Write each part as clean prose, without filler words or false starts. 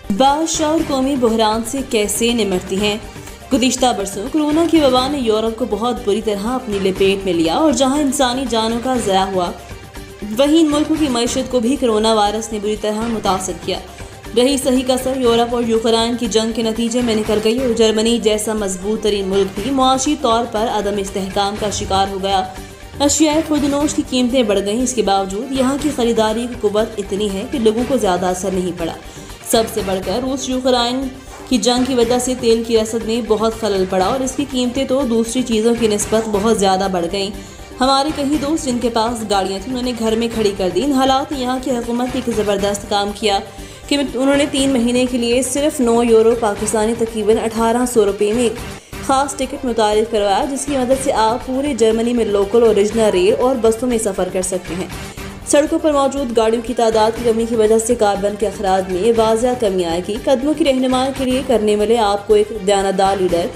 बादशाह और कौमी बहरान से कैसे निमटती हैं। गुज़िश्ता बरसों कोरोना की वबा ने यूरोप को बहुत बुरी तरह अपनी लपेट में लिया और जहां इंसानी जानों का ज़या हुआ, वहीं इन मुल्कों की मईशत को भी कोरोना वायरस ने बुरी तरह मुतासर किया। रही सही कसर यूरोप और यूक्रेन की जंग के नतीजे में निकल गई और जर्मनी जैसा मजबूत तरीन मुल्क भी मुआशी तौर पर अदम इस्तेहकाम का शिकार हो गया। अशियाए खुर्दनोश की कीमतें बढ़ गईं, इसके बावजूद यहाँ की खरीदारी की कुव्वत इतनी है कि लोगों को ज़्यादा असर नहीं पड़ा। सबसे बढ़कर रूस यूक्रेन की जंग की वजह से तेल की रसद में बहुत खलल पड़ा और इसकी कीमतें तो दूसरी चीज़ों की निस्बत बहुत ज़्यादा बढ़ गईं। हमारे कई दोस्त जिनके पास गाड़ियाँ थी, उन्होंने घर में खड़ी कर दी। इन हालात में यहाँ की हुकूमत ने एक ज़बरदस्त काम किया कि उन्होंने 3 महीने के लिए सिर्फ 9 यूरो पाकिस्तानी तकरीबन 1800 रुपये में एक ख़ास टिकट मुतारिफ करवाया, जिसकी मदद से आप पूरे जर्मनी में लोकल, ओरिजिनल रेल और बसों में सफ़र कर सकते हैं। सड़कों पर मौजूद गाड़ियों की तादाद की कमी की वजह से कार्बन के अखराज में वाज़ह कमी आएगी। कदमों की रहनुमाई के लिए करने वाले आपको एक दयानतदार लीडर,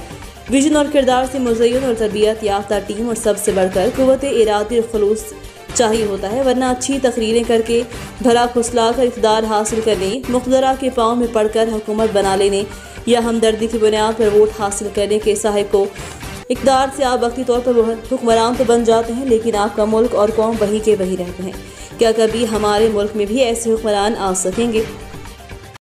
विजन और किरदार से मुज़य्यन और तरबियत याफ्ता टीम और सबसे बढ़कर क़ुव्वत इरादे और खुलूस चाहिए होता है, वरना अच्छी तकरीरें करके भरा खुसला कर इक़्तिदार हासिल करने, मुक़दरा के पाँव में पड़कर हुकूमत बना लेने या हमदर्दी की बुनियाद पर वोट हासिल करने के साहिब को इक़्तिदार से आप वक्ती तौर पर हुक्मरान तो बन जाते हैं, लेकिन आपका मुल्क और कौम वही के वही रहते हैं। क्या कभी हमारे मुल्क में भी ऐसे हुक्मरान आ सकेंगे?